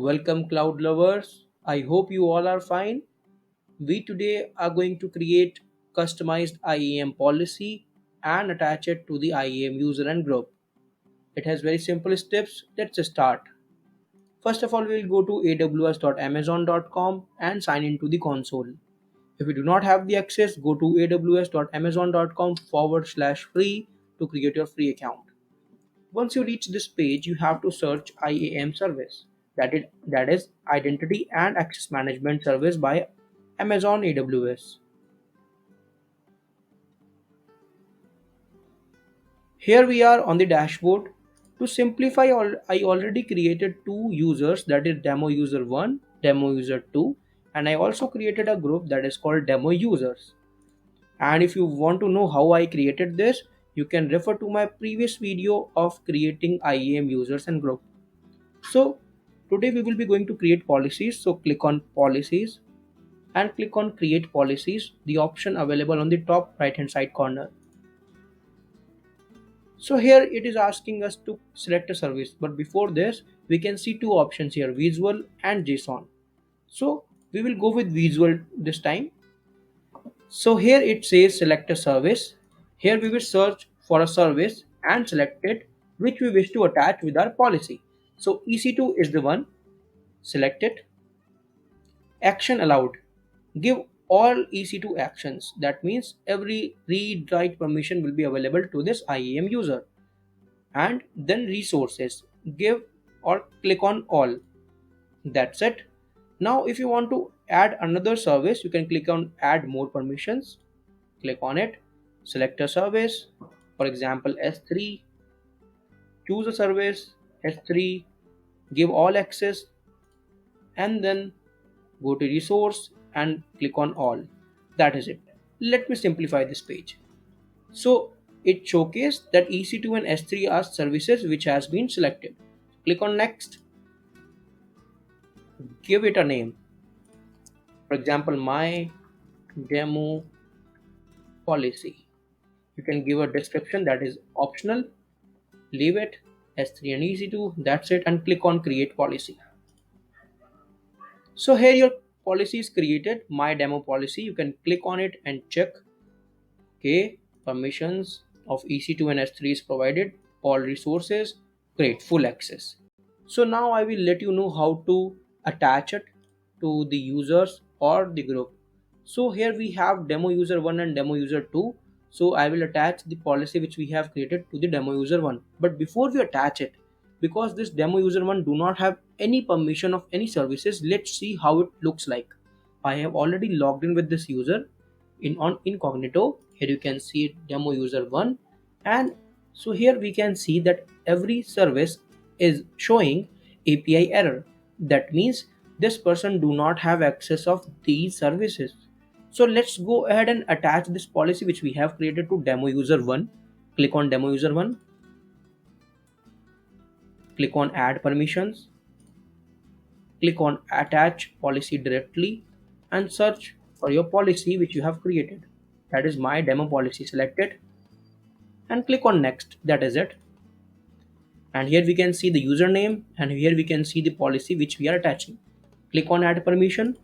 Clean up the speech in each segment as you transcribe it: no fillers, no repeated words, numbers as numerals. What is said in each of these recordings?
Welcome cloud lovers. I hope you all are fine. We today are going to create customized IAM policy and attach it to the IAM user and group. It has very simple steps. Let's start. First of all, we'll go to aws.amazon.com and sign into the console. If you do not have the access, go to aws.amazon.com/free to create your free account. Once you reach this page, you have to search IAM service. That is Identity and Access Management Service by Amazon AWS. Here we are on the dashboard. To simplify, I already created two users, that is demo user 1, demo user 2, and I also created a group that is called demo users. And if you want to know how I created this, you can refer to my previous video of creating IAM users and group. So today we will be going to create policies. So click on policies and click on create policies, the option available on the top right hand side corner. So here it is asking us to select a service, but before this we can see two options here, visual and JSON. So we will go with visual this time. So here it says select a service. Here we will search for a service and select it which we wish to attach with our policy. So EC2 is the one. Select it. Action allowed. Give all EC2 actions. That means every read write permission will be available to this IAM user. And then resources. Give or click on all. That's it. Now if you want to add another service, you can click on add more permissions. Click on it. Select a service. For example, S3. Choose a service. S3. Give all access. And then go to resource and click on all. That is it. Let me simplify this page. So it showcased that EC2 and S3 are services which has been selected. Click on next. Give it a name. For example, my demo policy. You can give a description that is optional. Leave it. S3 and EC2. That's it. And click on create policy. So here your policy is created, my demo policy. You can click on it and check. Okay, permissions of EC2 and S3 is provided, all resources, great, full access. So now I will let you know how to attach it to the users or the group. So here we have demo user 1 and demo user 2. So I will attach the policy which we have created to the demo user 1. But before we attach it, because this demo user 1 do not have any permission of any services, let's see how it looks like. I have already logged in with this user on incognito. Here you can see demo user 1, and so here we can see that every service is showing API error. That means this person do not have access of these services. So let's go ahead and attach this policy which we have created to demo user 1. Click on demo user 1. Click on add permissions. Click on attach policy directly and search for your policy which you have created. That is my demo policy. Select it and click on next. That is it. And here we can see the username and here we can see the policy which we are attaching. Click on add permission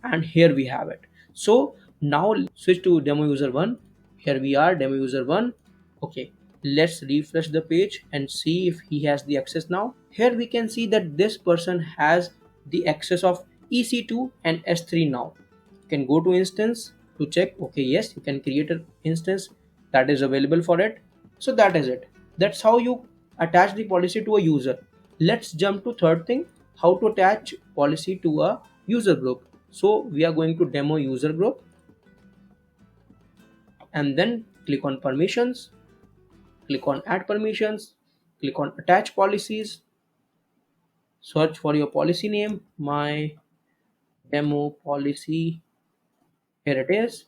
and here we have it. So now switch to demo user 1. Here we are, demo user 1. Okay, let's refresh the page and see if he has the access now. Here we can see that this person has the access of EC2 and S3 now. You can go to instance to check. Okay, yes, you can create an instance that is available for it. So that is it. That's how you attach the policy to a user. Let's jump to third thing, how to attach policy to a user group. So we are going to demo user group and then click on permissions. Click on add permissions, click on attach policies, search for your policy name, my demo policy, here it is,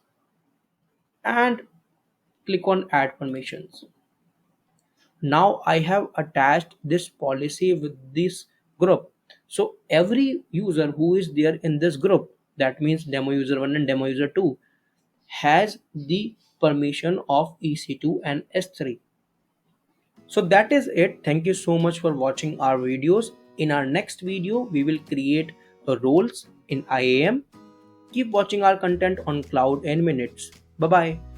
and click on add permissions. Now I have attached this policy with this group. So every user who is there in this group, that means demo user 1 and demo user 2, has the permission of EC2 and S3. So that is it. Thank you so much for watching our videos. In our next video, we will create roles in IAM. Keep watching our content on Cloud in Minutes. Bye bye.